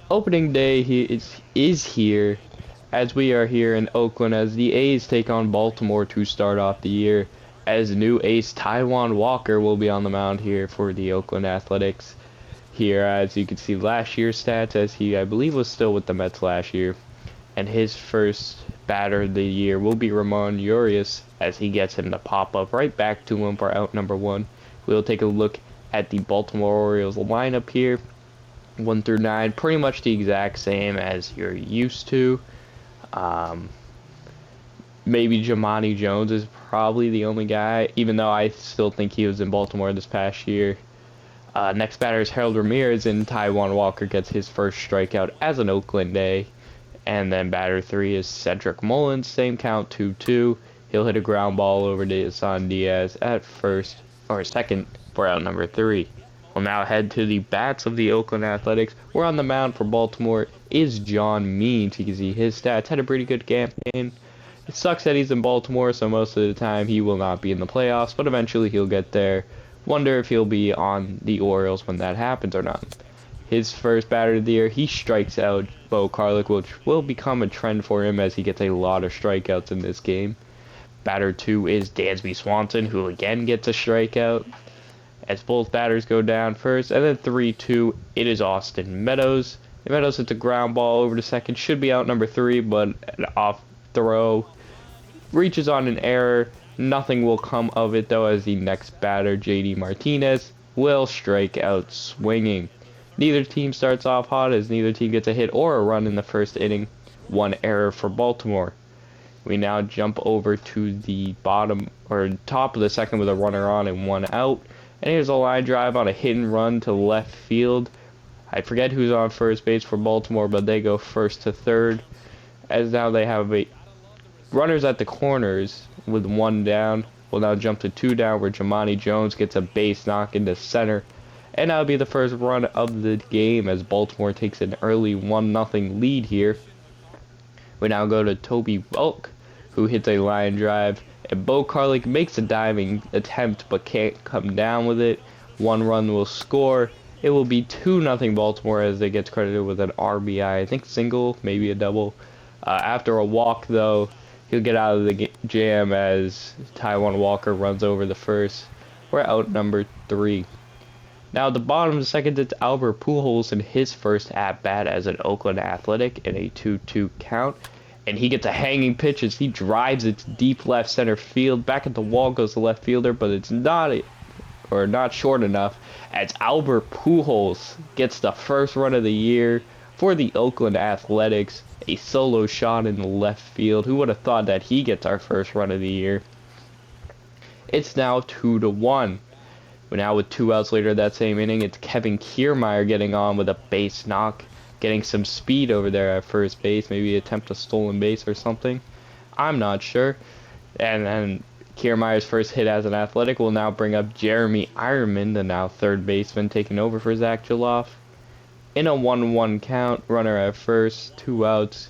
Opening day is here, as we are here in Oakland as the A's take on Baltimore to start off the year, as new ace Taijuan Walker will be on the mound here for the Oakland Athletics. Here, as you can see last year's stats, as he, I believe, was still with the Mets last year, and his first batter of the year will be Ramon Urias, as he gets him to pop up right back to him for out number one. We'll take a look at the Baltimore Orioles lineup here. 1 through 9, pretty much the exact same as you're used to. Um, Maybe Jamani Jones is probably the only guy, even though I still think he was in Baltimore this past year. Next batter is Harold Ramirez, and Taijuan Walker gets his first strikeout as an Oakland A. And then batter 3 is Cedric Mullins, same count, 2-2. He'll hit a ground ball over to Isan Diaz at first, or second, for out number 3. We'll now head to the bats of the Oakland Athletics. We're on the mound for Baltimore is John Means. You can see his stats. Had a pretty good campaign. It sucks that he's in Baltimore, so most of the time he will not be in the playoffs, but eventually he'll get there. Wonder if he'll be on the Orioles when that happens or not. His first batter of the year, he strikes out Bo Karlik, which will become a trend for him as he gets a lot of strikeouts in this game. Batter 2 is Dansby Swanson, who again gets a strikeout, as both batters go down first. And then 3-2, it is Austin Meadows. Meadows hits a ground ball over to second, should be out number 3, but an off throw reaches on an error. Nothing will come of it, though, as the next batter, JD Martinez, will strike out swinging. Neither team starts off hot, as neither team gets a hit or a run in the first inning. One error for Baltimore. We now jump over to the bottom or top of the second with a runner on and one out. And here's a line drive on a hit and run to left field. I forget who's on first base for Baltimore, but they go first to third, as now they have runners at the corners with 1 down. We'll now jump to 2 down, where Jamani Jones gets a base knock into center. And that'll be the first run of the game, as Baltimore takes an early 1-0 lead here. We now go to Toby Bulk, who hits a line drive. And Bo Karlik makes a diving attempt but can't come down with it. 1 run will score. It will be 2-0 Baltimore, as they get credited with an RBI. I think single, maybe a double. After a walk, though, he'll get out of the jam as Taijuan Walker runs over the first. We're out number 3. Now at the bottom of the second, it's Albert Pujols in his first at-bat as an Oakland Athletic in a 2-2 count. And he gets a hanging pitch as he drives it deep left center field. Back at the wall goes the left fielder, but it's not short enough, as Albert Pujols gets the first run of the year for the Oakland Athletics. A solo shot in the left field. Who would have thought that he gets our first run of the year? It's now 2-1. But now with 2 outs later that same inning, it's Kevin Kiermaier getting on with a base knock, getting some speed over there at first base, maybe attempt a stolen base or something. I'm not sure. And then Kiermaier's first hit as an Athletic will now bring up Jeremy Ironman, the now third baseman, taking over for Zach Gelof. In a 1-1 count, runner at first, 2 outs.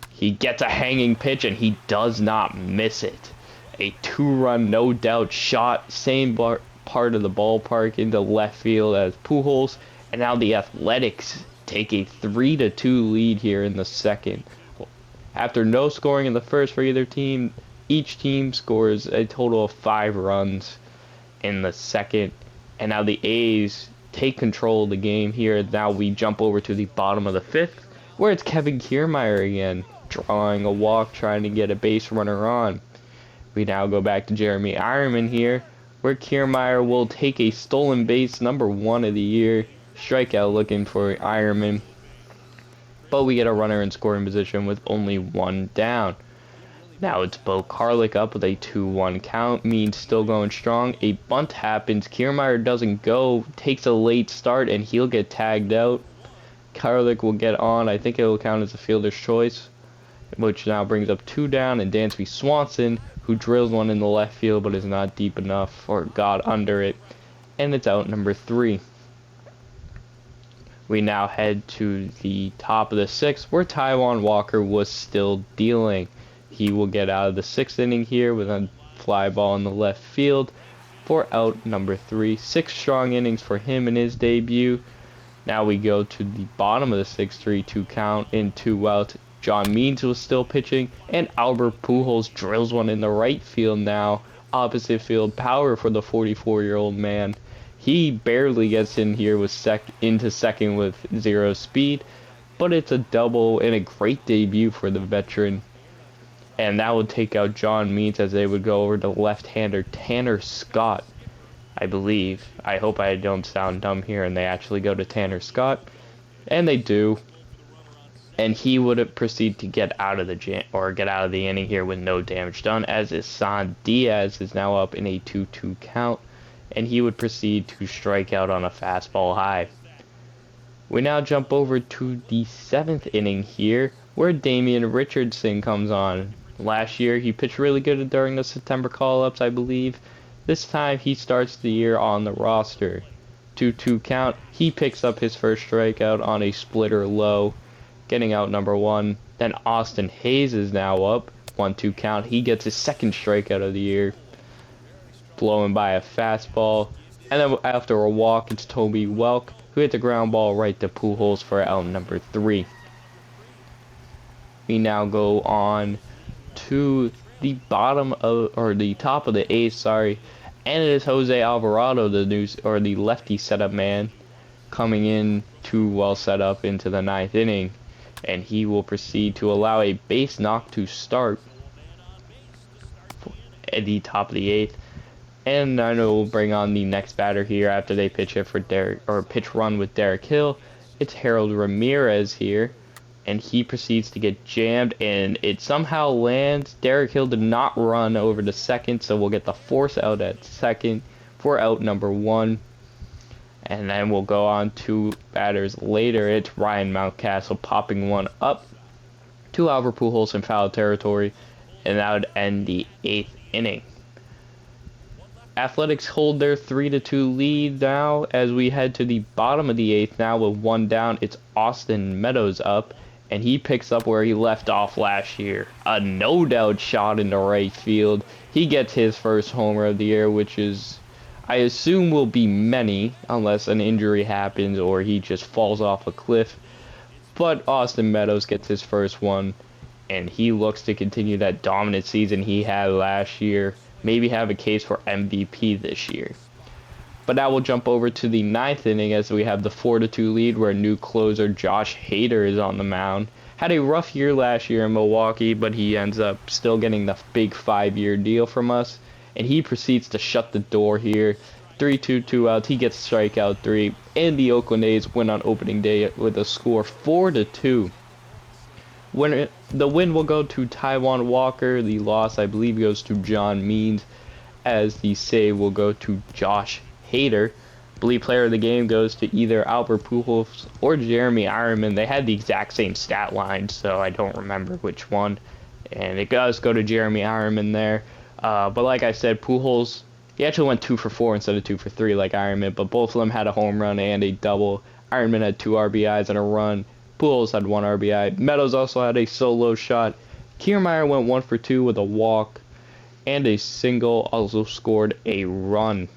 He gets a hanging pitch and he does not miss it. A 2-run, no doubt shot, same part of the ballpark into left field as Pujols. And now the Athletics take a 3-2 lead here in the second. After no scoring in the first for either team, each team scores a total of 5 runs in the second. And now the A's take control of the game here. Now we jump over to the bottom of the 5th, where it's Kevin Kiermaier again, drawing a walk, trying to get a base runner on. We now go back to Jeremy Ironman here, where Kiermaier will take a stolen base, number 1 of the year. Strikeout looking for Ironman. But we get a runner in scoring position with only 1 down. Now it's Bo Karlik up with a 2-1 count. Means still going strong. A bunt happens. Kiermaier doesn't go. Takes a late start and he'll get tagged out. Karlik will get on. I think it will count as a fielder's choice, which now brings up 2 down. And Dansby Swanson, who drills one in the left field but is not deep enough or got under it. And it's out number 3. We now head to the top of the 6th, where Taijuan Walker was still dealing. He will get out of the 6th inning here with a fly ball in the left field for out number 3. 6 strong innings for him in his debut. Now we go to the bottom of the 6-3-2 count in 2 outs. John Means was still pitching, and Albert Pujols drills one in the right field now. Opposite field power for the 44-year-old man. He barely gets in here with into second with 0 speed, but it's a double and a great debut for the veteran. And that would take out John Means as they would go over to left-hander Tanner Scott, I believe. I hope I don't sound dumb here and they actually go to Tanner Scott. And they do. And he would proceed to get out of the inning here with no damage done, as Isan Diaz is now up in a 2-2 count, and he would proceed to strike out on a fastball high. We now jump over to the 7th inning here, where Damian Richardson comes on. Last year, he pitched really good during the September call-ups, I believe. This time, he starts the year on the roster. 2-2 count, he picks up his first strikeout on a splitter low, getting out number 1. Then Austin Hayes is now up, 1-2 count. He gets his second strikeout of the year, blowing by a fastball. And then after a walk, it's Toby Welk, who hit the ground ball right to Pujols for out number 3. We now go on to the top of the 8th, and it is Jose Alvarado, the lefty setup man, coming in too well set up into the 9th inning, and he will proceed to allow a base knock to start at the top of the 8th. And I know we'll bring on the next batter here after they pitch run with Derek Hill. It's Harold Ramirez here, and he proceeds to get jammed, and it somehow lands. Derek Hill did not run over to second, so we'll get the force out at second for out number 1. And then we'll go on to batters later. It's Ryan Mountcastle popping one up to Albert Pujols in foul territory, and that would end the 8th inning. Athletics hold their 3-2 lead now as we head to the bottom of the 8th now with 1 down. It's Austin Meadows up, and he picks up where he left off last year. A no-doubt shot into right field. He gets his first homer of the year, which is, I assume, will be many unless an injury happens or he just falls off a cliff. But Austin Meadows gets his first one, and he looks to continue that dominant season he had last year. Maybe have a case for MVP this year. But now we'll jump over to the 9th inning as we have the 4-2 lead where new closer Josh Hader is on the mound. Had a rough year last year in Milwaukee, but he ends up still getting the big 5-year deal from us. And he proceeds to shut the door here. 3-2, 2 outs. He gets strikeout 3. And the Oakland A's win on opening day with a score 4-2. The win will go to Taijuan Walker. The loss, I believe, goes to John Means, as the save will go to Josh Hader. I believe player of the game goes to either Albert Pujols or Jeremy Ironman. They had the exact same stat line, so I don't remember which one. And it does go to Jeremy Ironman there. But like I said, Pujols, he actually went 2 for 4 instead of 2 for 3 like Ironman, but both of them had a home run and a double. Ironman had 2 RBIs and a run. Pujols had 1 RBI. Meadows also had a solo shot. Kiermaier went 1 for 2 with a walk and a single, also scored a run.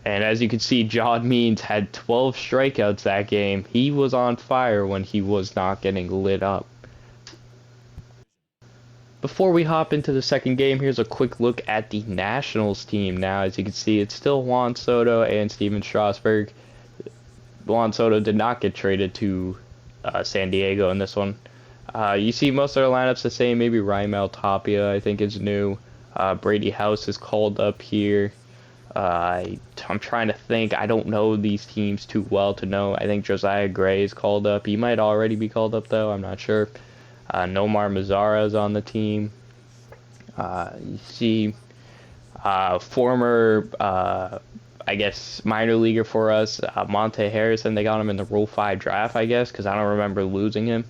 And as you can see, John Means had 12 strikeouts that game. He was on fire when he was not getting lit up. Before we hop into the second game, here's a quick look at the Nationals team now. As you can see, it's still Juan Soto and Steven Strasburg. Juan Soto did not get traded to San Diego in this one. You see most of their lineups the same. Maybe Raimel Tapia, I think, is new. Brady House is called up here. I'm trying to think. I don't know these teams too well to know. I think Josiah Gray is called up. He might already be called up, though. I'm not sure. Nomar Mazara is on the team. You see former, I guess, minor leaguer for us, Monte Harrison. They got him in the Rule 5 draft, I guess, because I don't remember losing him.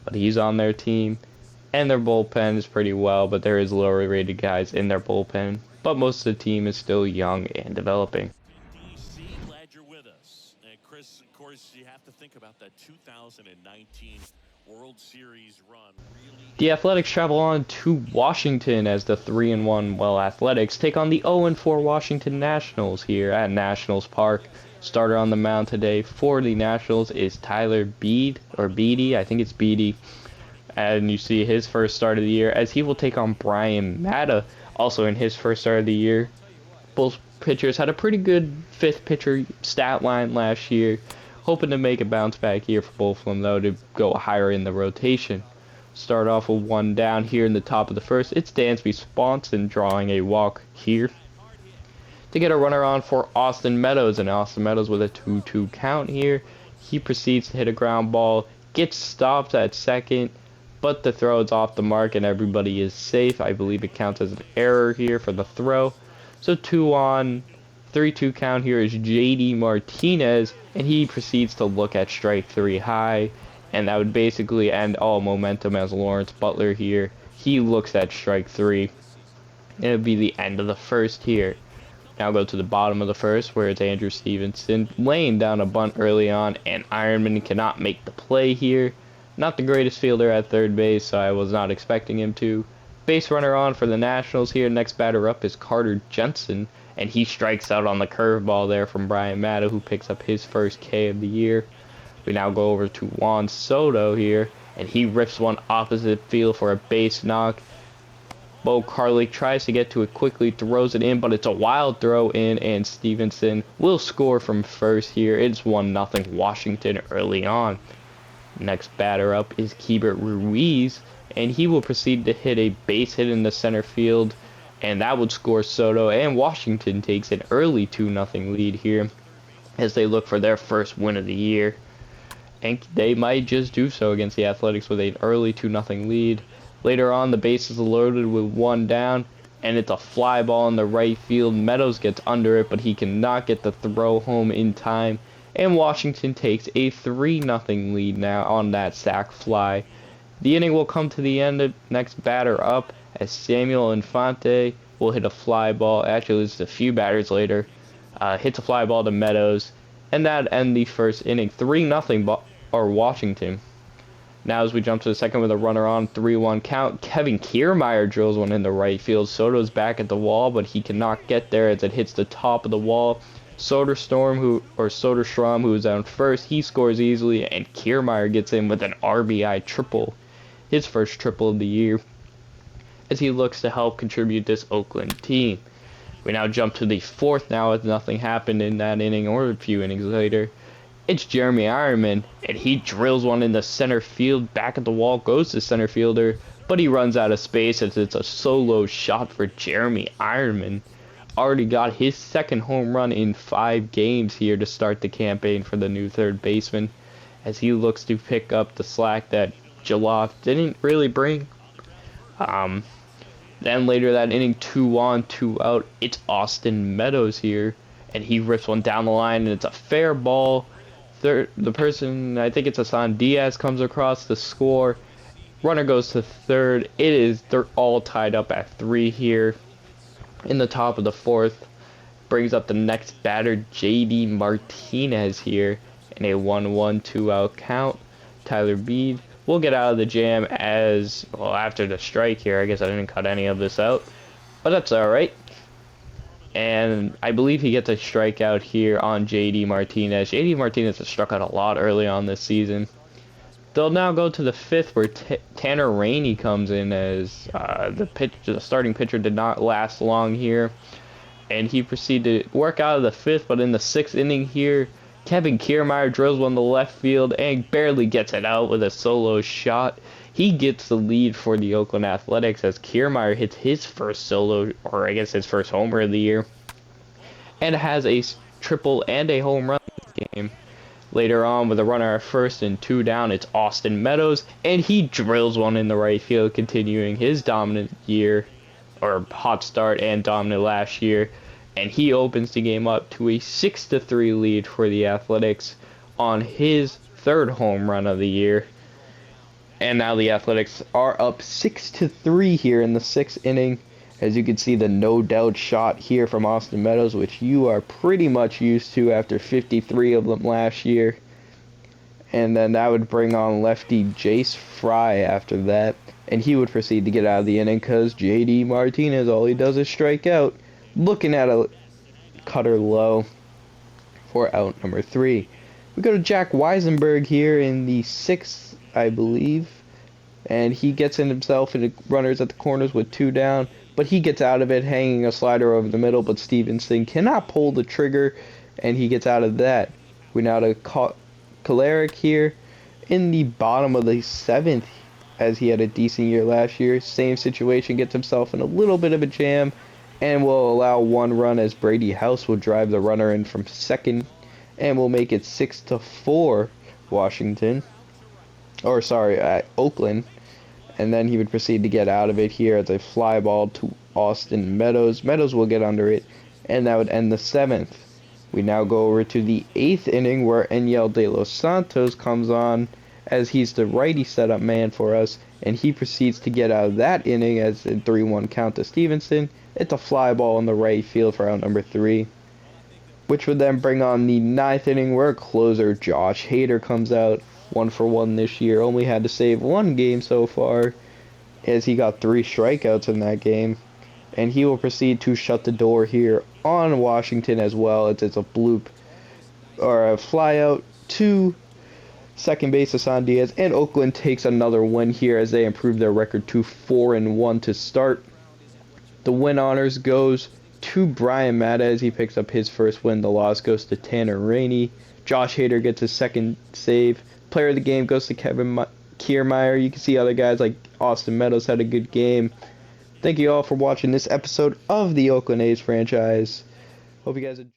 But he's on their team. And their bullpen is pretty well, but there is lower rated guys in their bullpen. But most of the team is still young and developing. DC, glad you're with us. And Chris, of course, you have to think about that 2019 The Athletics travel on to Washington as the 3-1 Athletics take on the 0-4 Washington Nationals here at Nationals Park. Starter on the mound today for the Nationals is Tyler Beede, I think it's Beede. And you see his first start of the year as he will take on Brian Mata, also in his first start of the year. Both pitchers had a pretty good fifth pitcher stat line last year. Hoping to make a bounce back here for both of them, though, to go higher in the rotation. Start off with one down here in the top of the first. It's Dansby Swanson drawing a walk here to get a runner on for Austin Meadows, and Austin Meadows with a 2-2 count here. He proceeds to hit a ground ball, gets stopped at second, but the throw is off the mark and everybody is safe. I believe it counts as an error here for the throw. So 2 on, 3-2 count here is JD Martinez, and he proceeds to look at strike 3 high, and that would basically end all momentum as Lawrence Butler here. He looks at strike 3, and it would be the end of the first here. Now go to the bottom of the first, where it's Andrew Stevenson laying down a bunt early on, and Ironman cannot make the play here. Not the greatest fielder at third base, so I was not expecting him to. Base runner on for the Nationals here. Next batter up is Carter Jensen, and he strikes out on the curveball there from Brian Mata, who picks up his first K of the year. We now go over to Juan Soto here, and he rips one opposite field for a base knock. Bo Carlick tries to get to it quickly, throws it in, but it's a wild throw in, and Stevenson will score from first here. It's 1-0 Washington early on. Next batter up is Keibert Ruiz, and he will proceed to hit a base hit in the center field, and that would score Soto, and Washington takes an early 2-0 lead here as they look for their first win of the year. And they might just do so against the Athletics with an early 2-0 lead. Later on, the bases are loaded with one down, and it's a fly ball in the right field. Meadows gets under it, but he cannot get the throw home in time, and Washington takes a 3-0 lead now on that sac fly. The inning will come to the end. Next batter up as Samuel Infante will hit a fly ball. Actually, it's a few batters later. Hits a fly ball to Meadows, and that ends the first inning. 3-0 Washington. Now as we jump to the second with a runner on, 3-1 count, Kevin Kiermaier drills one in the right field. Soto's back at the wall, but he cannot get there as it hits the top of the wall. Soderstrom, who is on first, he scores easily, and Kiermaier gets in with an RBI triple, his first triple of the year, as he looks to help contribute this Oakland team. We now jump to the fourth now as nothing happened in that inning or a few innings later. It's Jeremy Ironman, and he drills one in the center field. Back at the wall goes the center fielder, but he runs out of space as it's a solo shot for Jeremy Ironman. Already got his second home run in 5 games here to start the campaign for the new third baseman, as he looks to pick up the slack that Jaloff didn't really bring. Then later that inning, 2 on, 2 out, it's Austin Meadows here, and he rips one down the line, and it's a fair ball. The person, I think it's Hassan Diaz, comes across to score. Runner goes to third. They're all tied up at 3 here in the top of the fourth. Brings up the next batter, JD Martinez here, in a 1-1 2-out count. Tyler Beede will get out of the jam after the strike here. I guess I didn't cut any of this out, but that's alright. And I believe he gets a strikeout here on JD Martinez. JD Martinez has struck out a lot early on this season. They'll now go to the fifth, where Tanner Rainey comes in as the starting pitcher did not last long here. And he proceeded to work out of the fifth, but in the 6th inning here, Kevin Kiermaier drills one to left field and barely gets it out with a solo shot. He gets the lead for the Oakland Athletics as Kiermaier hits his first solo, or I guess his first homer of the year, and has a triple and a home run in this game. Later on, with a runner at first and 2 down, it's Austin Meadows, and he drills one in the right field, continuing his dominant year, or hot start and dominant last year, and he opens the game up to a 6-3 lead for the Athletics on his 3rd home run of the year. And now the Athletics are up 6-3 here in the 6th inning. As you can see, the no-doubt shot here from Austin Meadows, which you are pretty much used to after 53 of them last year. And then that would bring on lefty Jace Fry after that. And he would proceed to get out of the inning because JD Martinez, all he does is strike out. Looking at a cutter low for out number 3. We go to Jack Weisenberg here in the 6th, I believe. And he gets in himself into runners at the corners with 2 down. But he gets out of it, hanging a slider over the middle. But Stevenson cannot pull the trigger, and he gets out of that. We now to Kolarek here in the bottom of the 7th, as he had a decent year last year. Same situation, gets himself in a little bit of a jam, and will allow 1 run as Brady House will drive the runner in from second, and will make it 6-4 Washington. Or sorry, Oakland. And then he would proceed to get out of it here as a fly ball to Austin Meadows. Meadows will get under it, and that would end the 7th. We now go over to the 8th inning where Enyel De Los Santos comes on as he's the righty setup man for us, and he proceeds to get out of that inning as a 3-1 count to Stevenson. It's a fly ball in the right field for out number 3, which would then bring on the 9th inning where closer Josh Hader comes out. 1-for-1 this year, only had to save 1 game so far as he got 3 strikeouts in that game. And he will proceed to shut the door here on Washington as well. It's a bloop or a fly out to second base Hassan Diaz. And Oakland takes another win here as they improve their record to 4-1 to start. The win honors goes to Brian Mata as he picks up his first win. The loss goes to Tanner Rainey. Josh Hader gets his second save. Player of the game goes to Kevin Kiermaier. You can see other guys like Austin Meadows had a good game. Thank you all for watching this episode of the Oakland A's franchise. Hope you guys enjoyed.